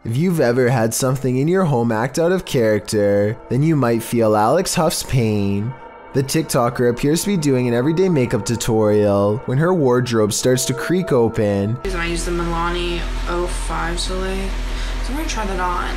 If you've ever had something in your home act out of character, then you might feel Alex Huff's pain. The TikToker appears to be doing an everyday makeup tutorial when her wardrobe starts to creak open. I use the Milani 05 Soleil, so I'm gonna try that on,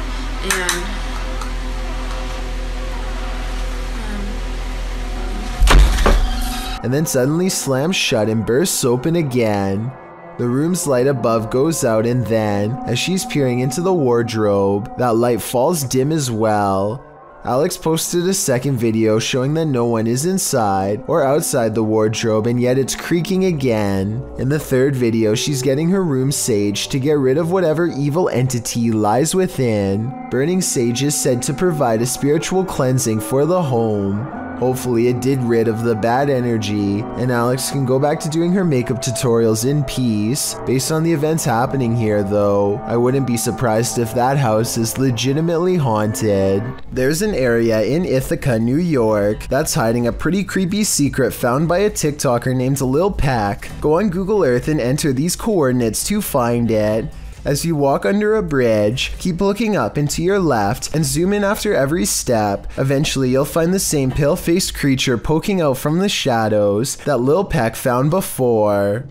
and then suddenly slams shut and bursts open again. The room's light above goes out, and then, as she's peering into the wardrobe, that light falls dim as well. Alex posted a second video showing that no one is inside or outside the wardrobe, and yet it's creaking again. In the third video, she's getting her room saged to get rid of whatever evil entity lies within. Burning sage is said to provide a spiritual cleansing for the home. Hopefully it did rid of the bad energy, and Alex can go back to doing her makeup tutorials in peace. Based on the events happening here though, I wouldn't be surprised if that house is legitimately haunted. There's an area in Ithaca, New York that's hiding a pretty creepy secret found by a TikToker named Lil Pack. Go on Google Earth and enter these coordinates to find it. As you walk under a bridge, keep looking up and to your left and zoom in after every step. Eventually you'll find the same pale-faced creature poking out from the shadows that Lil Pack found before.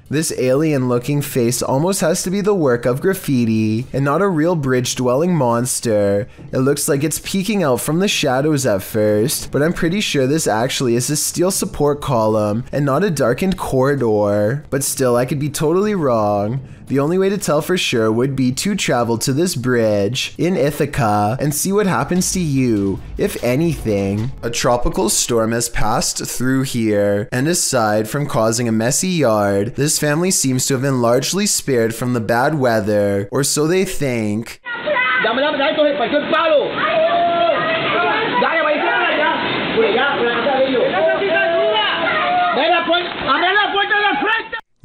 This alien-looking face almost has to be the work of graffiti and not a real bridge-dwelling monster. It looks like it's peeking out from the shadows at first, but I'm pretty sure this actually is a steel support column and not a darkened corridor. But still, I could be totally wrong. The only way to tell for sure would be to travel to this bridge in Ithaca and see what happens to you, if anything. A tropical storm has passed through here, and aside from causing a messy yard, this family seems to have been largely spared from the bad weather, or so they think.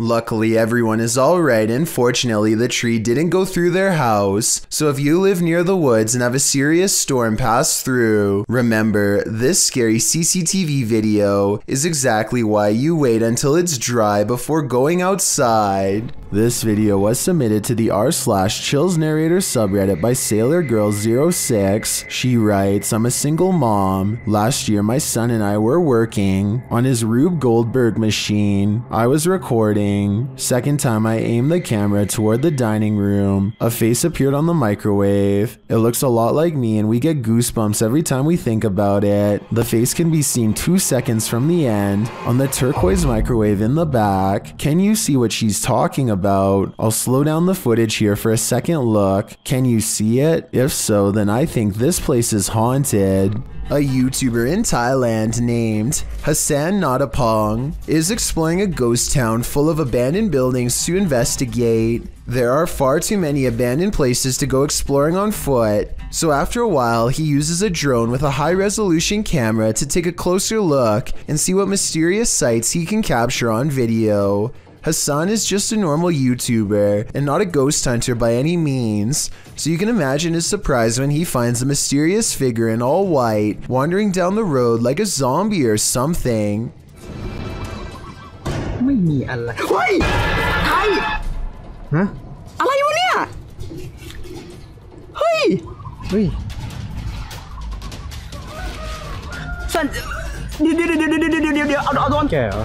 Luckily, everyone is alright, and fortunately the tree didn't go through their house. So if you live near the woods and have a serious storm pass through, remember, this scary CCTV video is exactly why you wait until it's dry before going outside. This video was submitted to the r/chills narrator subreddit by SailorGirl06. She writes, I'm a single mom. Last year my son and I were working on his Rube Goldberg machine. I was recording. Second time I aimed the camera toward the dining room. A face appeared on the microwave. It looks a lot like me and we get goosebumps every time we think about it. The face can be seen 2 seconds from the end on the turquoise microwave in the back. Can you see what she's talking about? I'll slow down the footage here for a second look. Can you see it? If so, then I think this place is haunted. A YouTuber in Thailand named Hassan Natapong is exploring a ghost town full of abandoned buildings to investigate. There are far too many abandoned places to go exploring on foot, so after a while he uses a drone with a high-resolution camera to take a closer look and see what mysterious sights he can capture on video. Hassan is just a normal YouTuber and not a ghost hunter by any means, so you can imagine his surprise when he finds a mysterious figure in all white wandering down the road like a zombie or something. ไม่มีอะไรเฮ้ยใครฮะอะไรวะเนี่ยเฮ้ยสั่นเดี๋ยวเอาโดนแกเหรอ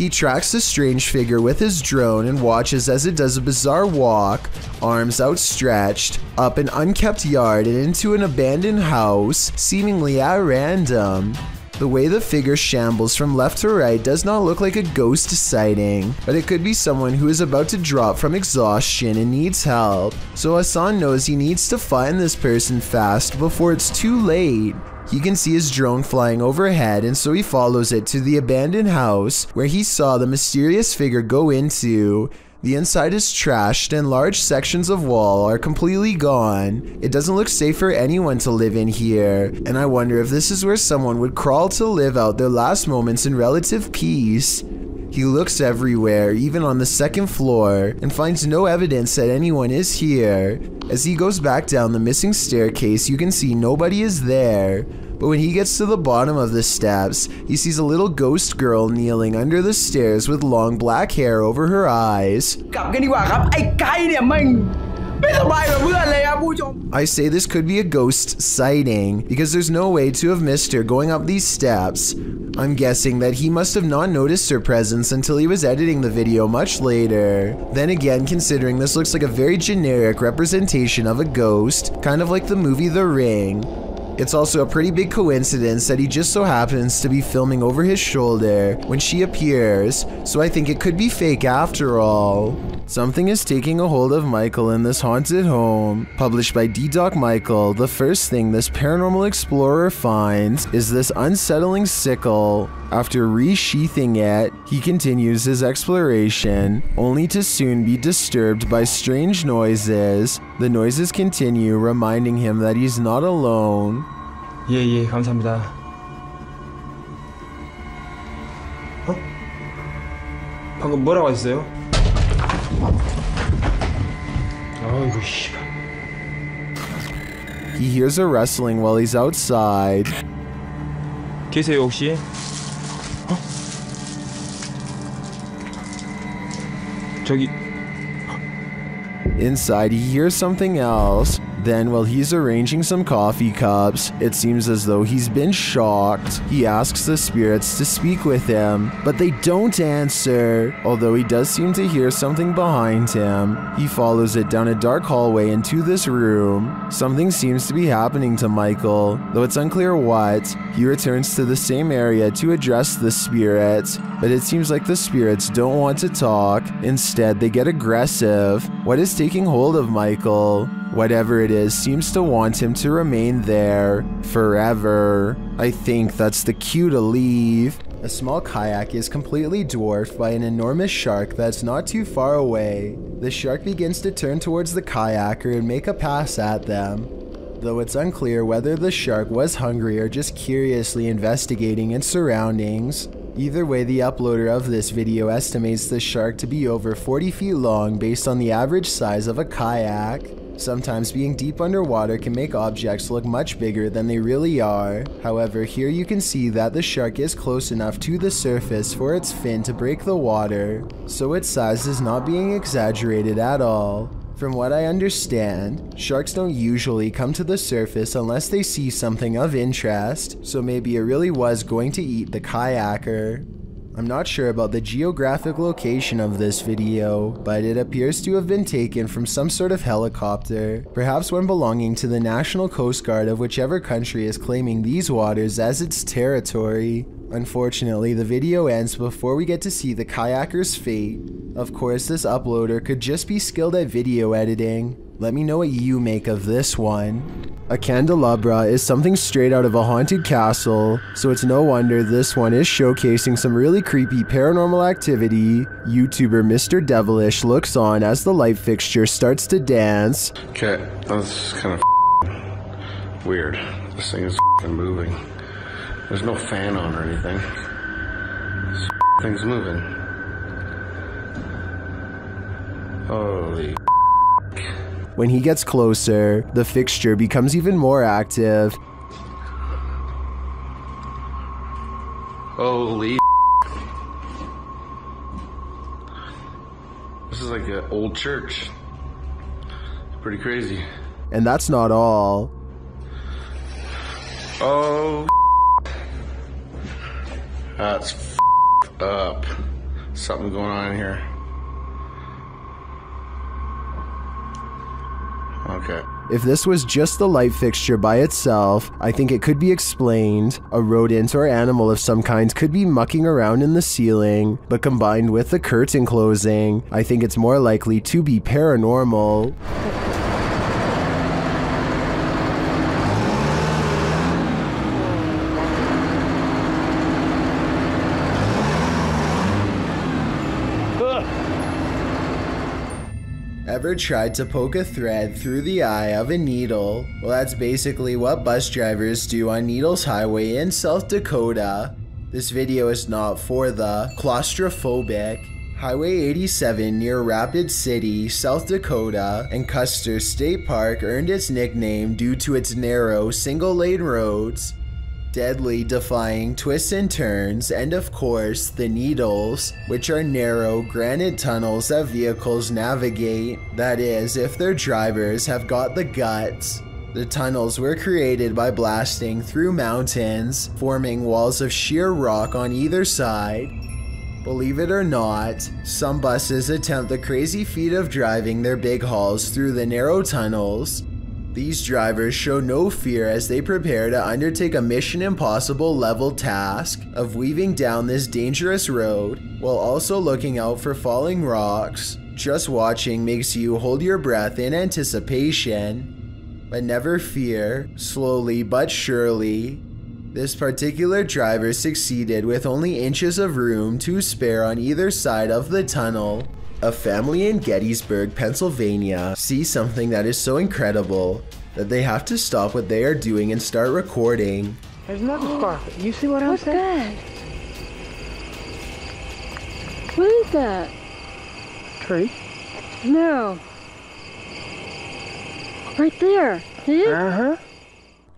He tracks the strange figure with his drone and watches as it does a bizarre walk, arms outstretched, up an unkept yard and into an abandoned house, seemingly at random. The way the figure shambles from left to right does not look like a ghost sighting, but it could be someone who is about to drop from exhaustion and needs help. So Hassan knows he needs to find this person fast before it's too late. He can see his drone flying overhead, and so he follows it to the abandoned house where he saw the mysterious figure go into. The inside is trashed and large sections of wall are completely gone. It doesn't look safe for anyone to live in here, and I wonder if this is where someone would crawl to live out their last moments in relative peace. He looks everywhere, even on the second floor, and finds no evidence that anyone is here. As he goes back down the missing staircase, you can see nobody is there. But when he gets to the bottom of the steps, he sees a little ghost girl kneeling under the stairs with long black hair over her eyes. กลับกันดีกว่าครับไอ้ไก่เนี่ยมันไม่สบายกับเพื่อนเลย I say this could be a ghost sighting because there's no way to have missed her going up these steps. I'm guessing that he must have not noticed her presence until he was editing the video much later. Then again, considering this looks like a very generic representation of a ghost, kind of like the movie The Ring, it's also a pretty big coincidence that he just so happens to be filming over his shoulder when she appears, so I think it could be fake after all. Something is taking a hold of Michael in this haunted home. Published by D-Doc Michael, the first thing this paranormal explorer finds is this unsettling sickle. After resheathing it, he continues his exploration, only to soon be disturbed by strange noises. The noises continue, reminding him that he's not alone. 예, 감사합니다. 방금 뭐라고 하셨어요? 아이고 씨발. He hears a rustling while he's outside. 계세요 혹시? 저기. Inside, he hears something else. Then, while he's arranging some coffee cups, it seems as though he's been shocked. He asks the spirits to speak with him, but they don't answer. Although he does seem to hear something behind him, he follows it down a dark hallway into this room. Something seems to be happening to Michael, though it's unclear what. He returns to the same area to address the spirits, but it seems like the spirits don't want to talk. Instead, they get aggressive. What is taking hold of Michael? Whatever it is seems to want him to remain there forever. I think that's the cue to leave. A small kayak is completely dwarfed by an enormous shark that's not too far away. The shark begins to turn towards the kayaker and make a pass at them, though it's unclear whether the shark was hungry or just curiously investigating its surroundings. Either way, the uploader of this video estimates the shark to be over 40 feet long based on the average size of a kayak. Sometimes being deep underwater can make objects look much bigger than they really are. However, here you can see that the shark is close enough to the surface for its fin to break the water, so its size is not being exaggerated at all. From what I understand, sharks don't usually come to the surface unless they see something of interest, so maybe it really was going to eat the kayaker. I'm not sure about the geographic location of this video, but it appears to have been taken from some sort of helicopter, perhaps one belonging to the National Coast Guard of whichever country is claiming these waters as its territory. Unfortunately, the video ends before we get to see the kayaker's fate. Of course, this uploader could just be skilled at video editing. Let me know what you make of this one. A candelabra is something straight out of a haunted castle, so it's no wonder this one is showcasing some really creepy paranormal activity. YouTuber Mr. Devilish looks on as the light fixture starts to dance. Okay, that's kind of weird. This thing is moving. There's no fan on or anything. This thing's moving. Holy. When he gets closer, the fixture becomes even more active. Holy. This is like an old church. It's pretty crazy. And that's not all. Oh. That's up. Something going on in here. Okay. If this was just the light fixture by itself, I think it could be explained. A rodent or animal of some kind could be mucking around in the ceiling, but combined with the curtain closing, I think it's more likely to be paranormal. Ever tried to poke a thread through the eye of a needle? Well, that's basically what bus drivers do on Needles Highway in South Dakota. This video is not for the claustrophobic. Highway 87 near Rapid City, South Dakota, and Custer State Park earned its nickname due to its narrow, single-lane roads. deadly, defying twists and turns, and of course, the needles, which are narrow granite tunnels that vehicles navigate. That is, if their drivers have got the guts. The tunnels were created by blasting through mountains, forming walls of sheer rock on either side. Believe it or not, some buses attempt the crazy feat of driving their big hauls through the narrow tunnels. These drivers show no fear as they prepare to undertake a Mission Impossible level task of weaving down this dangerous road while also looking out for falling rocks. Just watching makes you hold your breath in anticipation. But never fear, slowly but surely, this particular driver succeeded with only inches of room to spare on either side of the tunnel. A family in Gettysburg, Pennsylvania sees something that is so incredible that they have to stop what they are doing and start recording. There's another spark. You see what I'm saying? What is that? Tree? No. Right there. See it? Uh-huh.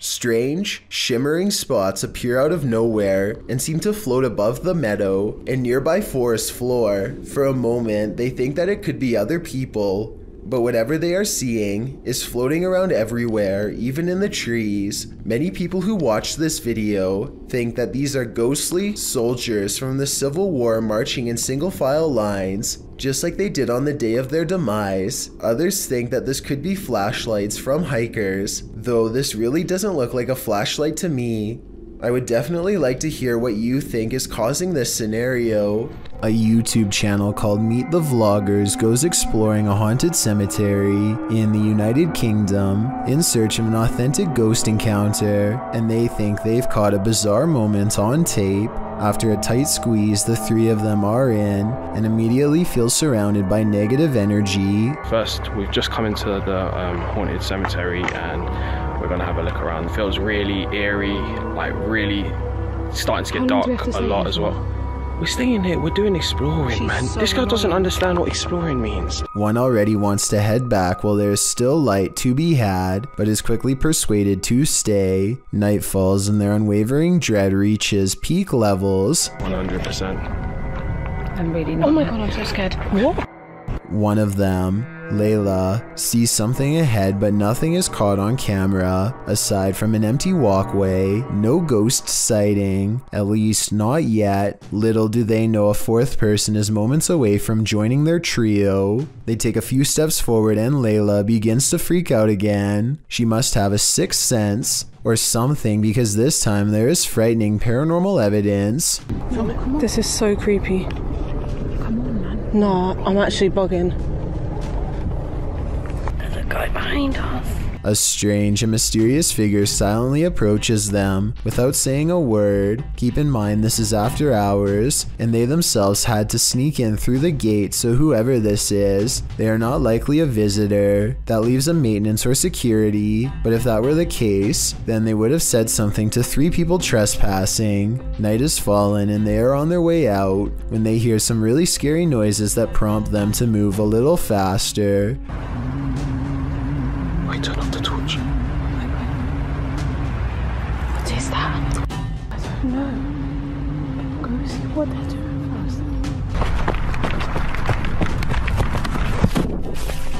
Strange, shimmering spots appear out of nowhere and seem to float above the meadow and nearby forest floor. For a moment, they think that it could be other people, but whatever they are seeing is floating around everywhere, even in the trees. Many people who watch this video think that these are ghostly soldiers from the Civil War marching in single file lines, just like they did on the day of their demise. Others think that this could be flashlights from hikers, though this really doesn't look like a flashlight to me. I would definitely like to hear what you think is causing this scenario. A YouTube channel called Meet the Vloggers goes exploring a haunted cemetery in the United Kingdom in search of an authentic ghost encounter, and they think they've caught a bizarre moment on tape. After a tight squeeze, the three of them are in and immediately feel surrounded by negative energy. First, we've just come into the haunted cemetery and we're gonna have a look around. It feels really eerie, like really starting to get dark a lot as well. We're staying here, we're doing exploring, man. This guy doesn't understand what exploring means. One already wants to head back while there is still light to be had, but is quickly persuaded to stay. Night falls and their unwavering dread reaches peak levels. 100%. I'm really not. Oh my god, I'm so scared. What? One of them, Layla, sees something ahead, but nothing is caught on camera. Aside from an empty walkway, no ghost sighting, at least not yet. Little do they know a fourth person is moments away from joining their trio. They take a few steps forward and Layla begins to freak out again. She must have a sixth sense or something, because this time there is frightening paranormal evidence. This is so creepy. Come on, man. Nah, I'm actually bugging. There's a guy behind us. A strange and mysterious figure silently approaches them without saying a word. Keep in mind this is after hours, and they themselves had to sneak in through the gate, so whoever this is, they are not likely a visitor. That leaves a maintenance or security, but if that were the case, then they would have said something to three people trespassing. Night has fallen and they are on their way out when they hear some really scary noises that prompt them to move a little faster. Wait, turn off the torch. What is that? I don't know. Go see what they're doing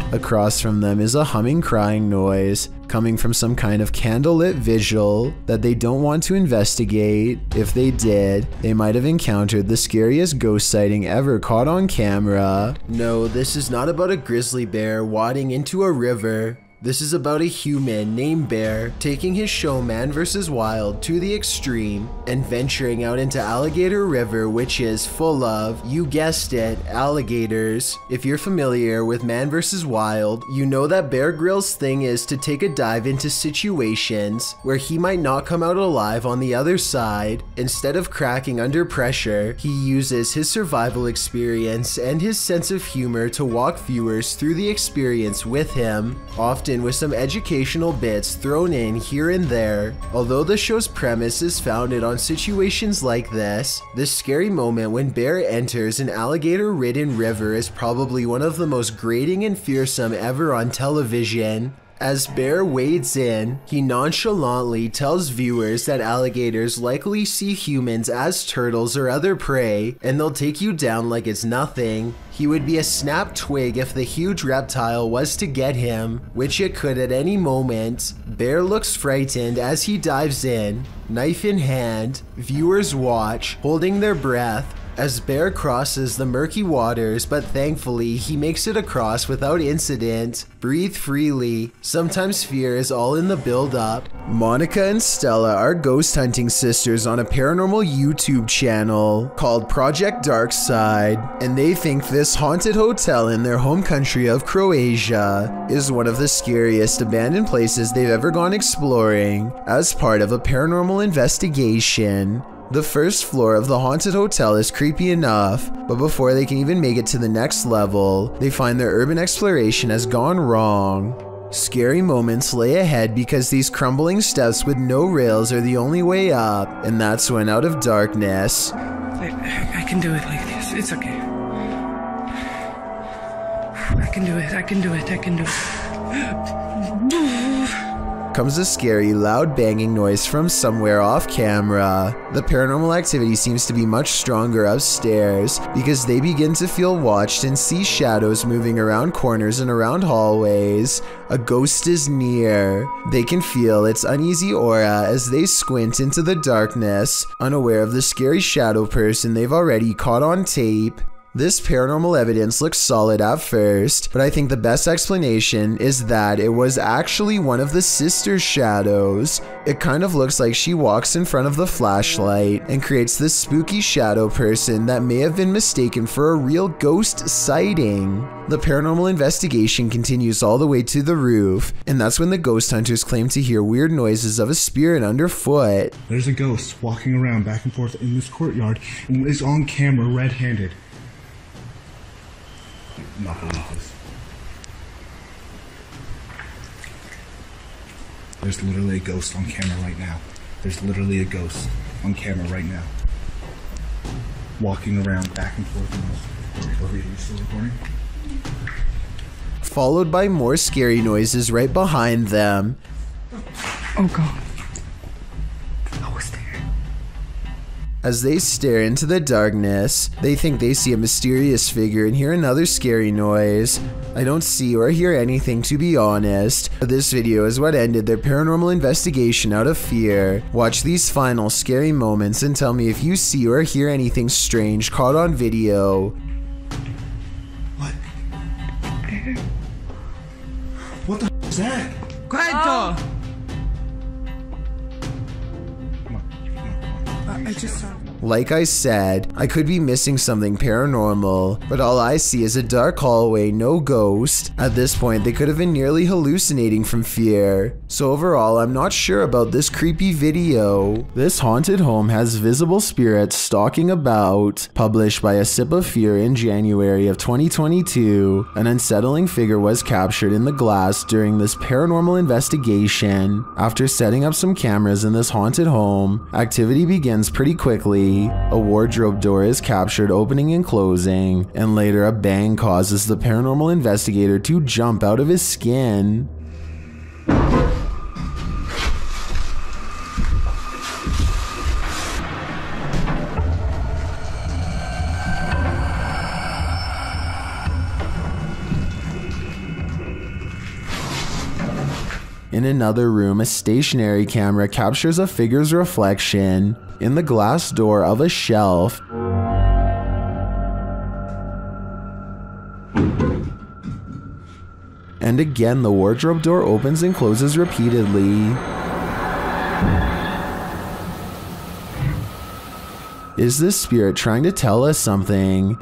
first. Across from them is a humming, crying noise coming from some kind of candlelit vigil that they don't want to investigate. If they did, they might have encountered the scariest ghost sighting ever caught on camera. No, this is not about a grizzly bear wading into a river. This is about a human named Bear taking his show Man vs. Wild to the extreme and venturing out into Alligator River, which is full of, you guessed it, alligators. If you're familiar with Man vs. Wild, you know that Bear Grylls' thing is to take a dive into situations where he might not come out alive on the other side. Instead of cracking under pressure, he uses his survival experience and his sense of humor to walk viewers through the experience with him, often with some educational bits thrown in here and there. Although the show's premise is founded on situations like this scary moment when Bear enters an alligator-ridden river is probably one of the most grating and fearsome ever on television. As Bear wades in, he nonchalantly tells viewers that alligators likely see humans as turtles or other prey, and they'll take you down like it's nothing. He would be a snapped twig if the huge reptile was to get him, which it could at any moment. Bear looks frightened as he dives in, knife in hand. Viewers watch, holding their breath, as Bear crosses the murky waters, but thankfully he makes it across without incident. Breathe freely. Sometimes fear is all in the build-up. Monica and Stella are ghost hunting sisters on a paranormal YouTube channel called Project Darkside, and they think this haunted hotel in their home country of Croatia is one of the scariest abandoned places they've ever gone exploring as part of a paranormal investigation. The first floor of the haunted hotel is creepy enough, but before they can even make it to the next level, they find their urban exploration has gone wrong. Scary moments lay ahead because these crumbling steps with no rails are the only way up, and that's when out of darkness, I can do it like this, it's okay. I can do it, I can do it, I can do it. comes a scary, loud banging noise from somewhere off camera. The paranormal activity seems to be much stronger upstairs because they begin to feel watched and see shadows moving around corners and around hallways. A ghost is near. They can feel its uneasy aura as they squint into the darkness, unaware of the scary shadow person they've already caught on tape. This paranormal evidence looks solid at first, but I think the best explanation is that it was actually one of the sister's shadows. It kind of looks like she walks in front of the flashlight and creates this spooky shadow person that may have been mistaken for a real ghost sighting. The paranormal investigation continues all the way to the roof, and that's when the ghost hunters claim to hear weird noises of a spirit underfoot. There's a ghost walking around back and forth in this courtyard and is on camera red-handed. I'm not believe this. There's literally a ghost on camera right now. There's literally a ghost on camera right now. Walking around back and forth in this. Are you still recording? Followed by more scary noises right behind them. Oh God. As they stare into the darkness, they think they see a mysterious figure and hear another scary noise. I don't see or hear anything, to be honest, but this video is what ended their paranormal investigation out of fear. Watch these final scary moments and tell me if you see or hear anything strange caught on video. What? What the f is that? Quiet door! I just saw. Like I said, I could be missing something paranormal, but all I see is a dark hallway, no ghost. At this point, they could have been nearly hallucinating from fear. So overall, I'm not sure about this creepy video. This haunted home has visible spirits stalking about. Published by A Sip of Fear in January of 2022, an unsettling figure was captured in the glass during this paranormal investigation. After setting up some cameras in this haunted home, activity begins pretty quickly. A wardrobe door is captured opening and closing, and later a bang causes the paranormal investigator to jump out of his skin. In another room, a stationary camera captures a figure's reflection in the glass door of a shelf. And again, the wardrobe door opens and closes repeatedly. Is this spirit trying to tell us something?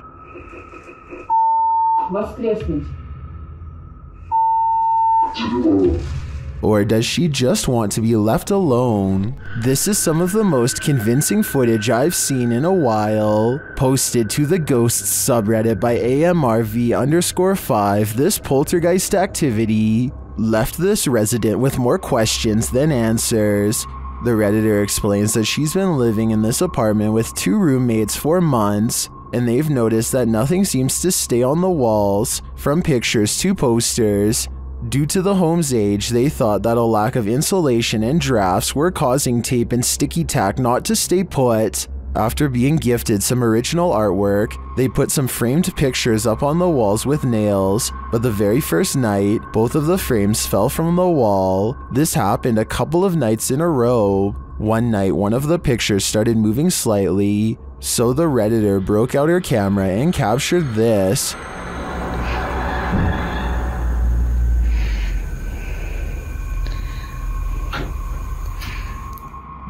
Or does she just want to be left alone? This is some of the most convincing footage I've seen in a while. Posted to the Ghosts subreddit by AMRV_5, this poltergeist activity left this resident with more questions than answers. The Redditor explains that she's been living in this apartment with 2 roommates for months, and they've noticed that nothing seems to stay on the walls, from pictures to posters. Due to the home's age, they thought that a lack of insulation and drafts were causing tape and sticky tack not to stay put. After being gifted some original artwork, they put some framed pictures up on the walls with nails, but the very first night, both of the frames fell from the wall. This happened a couple of nights in a row. One night, one of the pictures started moving slightly, so the Redditor broke out her camera and captured this.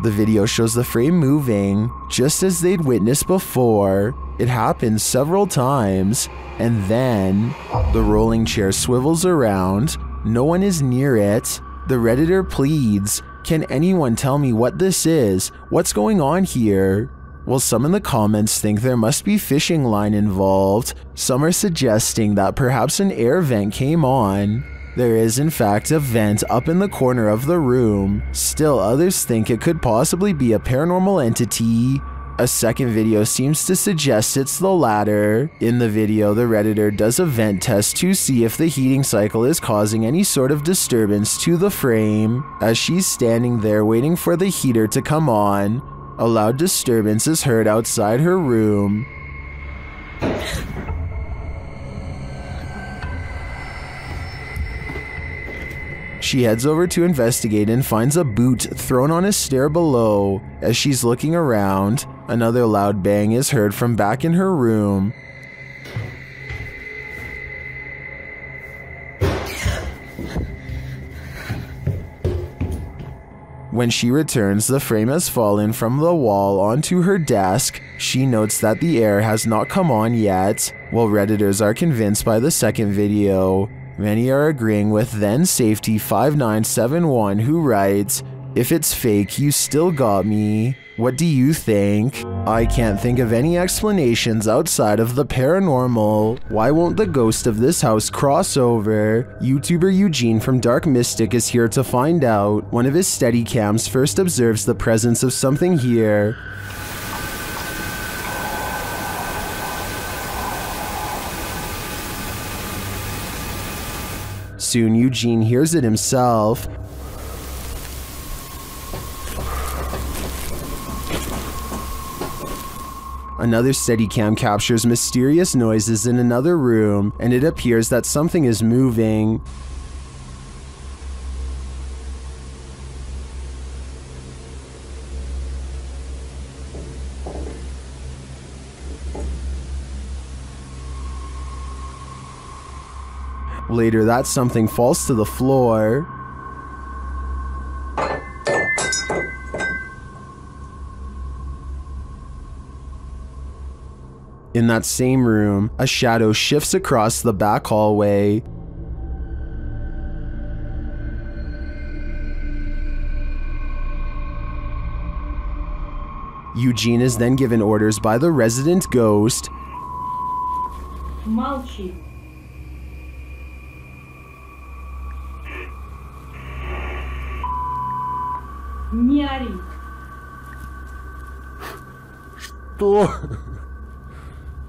The video shows the frame moving, just as they'd witnessed before. It happens several times, and then the rolling chair swivels around. No one is near it. The Redditor pleads, "Can anyone tell me what this is? What's going on here?" Well, some in the comments think there must be fishing line involved. Some are suggesting that perhaps an air vent came on. There is in fact a vent up in the corner of the room. Still, others think it could possibly be a paranormal entity. A second video seems to suggest it's the latter. In the video, the Redditor does a vent test to see if the heating cycle is causing any sort of disturbance to the frame. As she's standing there waiting for the heater to come on, a loud disturbance is heard outside her room. She heads over to investigate and finds a boot thrown on a stair below. As she's looking around, another loud bang is heard from back in her room. When she returns, the frame has fallen from the wall onto her desk. She notes that the air has not come on yet, while Redditors are convinced by the second video. Many are agreeing with then Safety 5971, who writes, "If it's fake, you still got me. What do you think? I can't think of any explanations outside of the paranormal. Why won't the ghost of this house cross over? YouTuber Eugene from Dark Mystic is here to find out. One of his Steadicams first observes the presence of something here." Soon Eugene hears it himself. Another Steadicam captures mysterious noises in another room, and it appears that something is moving. Later, that something falls to the floor. In that same room, a shadow shifts across the back hallway. Eugene is then given orders by the resident ghost. Молчи. Не ори.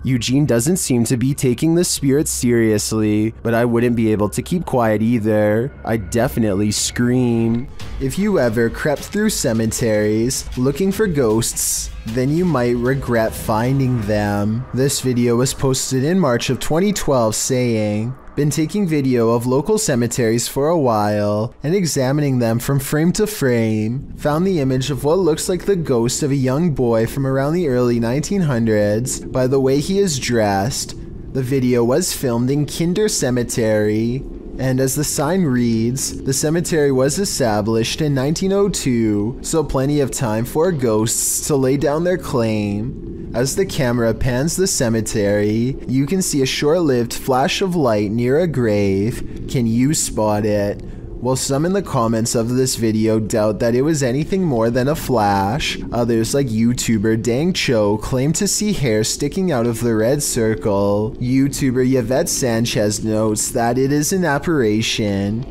Eugene doesn't seem to be taking the spirit seriously, but I wouldn't be able to keep quiet either. I'd definitely scream. If you ever crept through cemeteries looking for ghosts, then you might regret finding them. This video was posted in March of 2012 saying, "Been taking video of local cemeteries for a while and examining them from frame to frame. Found the image of what looks like the ghost of a young boy from around the early 1900s by the way he is dressed. The video was filmed in Kinder Cemetery, and as the sign reads, the cemetery was established in 1902, so plenty of time for ghosts to lay down their claim." As the camera pans the cemetery, you can see a short-lived flash of light near a grave. Can you spot it? Well, some in the comments of this video doubt that it was anything more than a flash. Others, like YouTuber Dang Cho, claim to see hair sticking out of the red circle. YouTuber Yvette Sanchez notes that it is an apparition.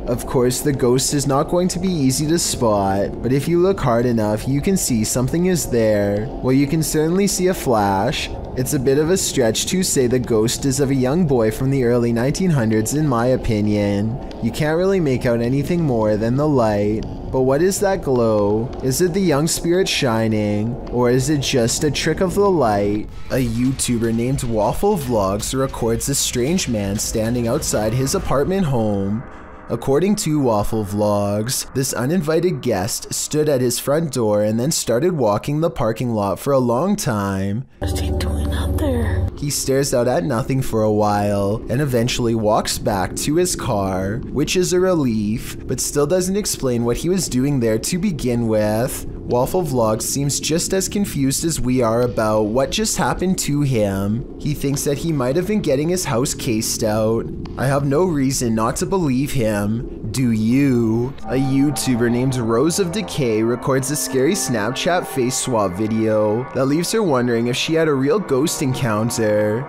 Of course, the ghost is not going to be easy to spot, but if you look hard enough, you can see something is there. Well, you can certainly see a flash. It's a bit of a stretch to say the ghost is of a young boy from the early 1900s in my opinion. You can't really make out anything more than the light. But what is that glow? Is it the young spirit shining? Or is it just a trick of the light? A YouTuber named Waffle Vlogs records a strange man standing outside his apartment home. According to Waffle Vlogs, this uninvited guest stood at his front door and then started walking the parking lot for a long time. What's he doing out there? He stares out at nothing for a while and eventually walks back to his car, which is a relief, but still doesn't explain what he was doing there to begin with. Waffle Vlogs seems just as confused as we are about what just happened to him. He thinks that he might have been getting his house cased out. I have no reason not to believe him. Do you? A YouTuber named Rose of Decay records a scary Snapchat face swap video that leaves her wondering if she had a real ghost encounter.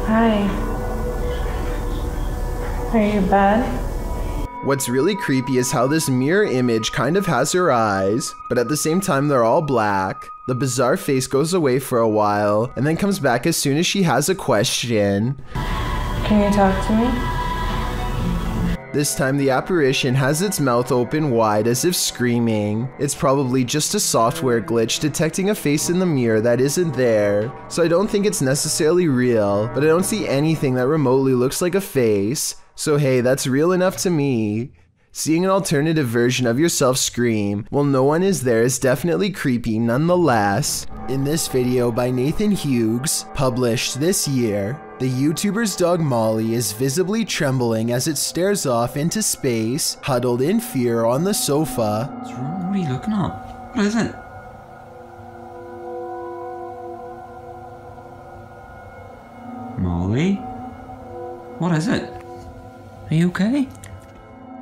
Hi. Are you bad? What's really creepy is how this mirror image kind of has her eyes, but at the same time they're all black. The bizarre face goes away for a while and then comes back as soon as she has a question. Can you talk to me? This time the apparition has its mouth open wide as if screaming. It's probably just a software glitch detecting a face in the mirror that isn't there. So I don't think it's necessarily real, but I don't see anything that remotely looks like a face. So hey, that's real enough to me. Seeing an alternative version of yourself scream while no one is there is definitely creepy nonetheless. In this video by Nathan Hughes, published this year, the YouTuber's dog Molly is visibly trembling as it stares off into space, huddled in fear on the sofa. What's wrong? What are you looking at? What is it? Molly? What is it? Are you okay?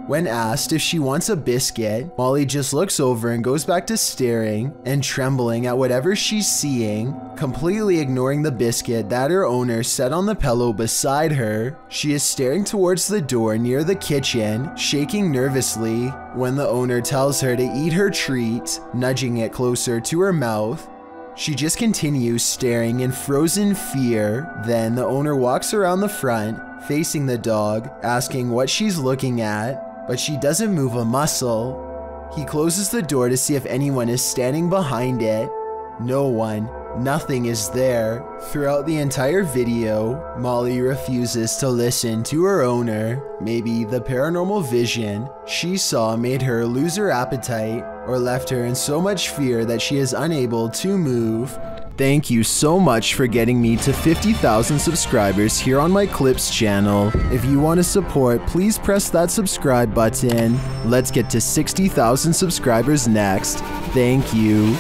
When asked if she wants a biscuit, Molly just looks over and goes back to staring and trembling at whatever she's seeing, completely ignoring the biscuit that her owner set on the pillow beside her. She is staring towards the door near the kitchen, shaking nervously when the owner tells her to eat her treat, nudging it closer to her mouth. She just continues staring in frozen fear. Then the owner walks around the front, facing the dog, asking what she's looking at, but she doesn't move a muscle. He closes the door to see if anyone is standing behind it. No one. Nothing is there. Throughout the entire video, Molly refuses to listen to her owner. Maybe the paranormal vision she saw made her lose her appetite or left her in so much fear that she is unable to move. Thank you so much for getting me to 50,000 subscribers here on my Clips channel. If you want to support, please press that subscribe button. Let's get to 60,000 subscribers next. Thank you.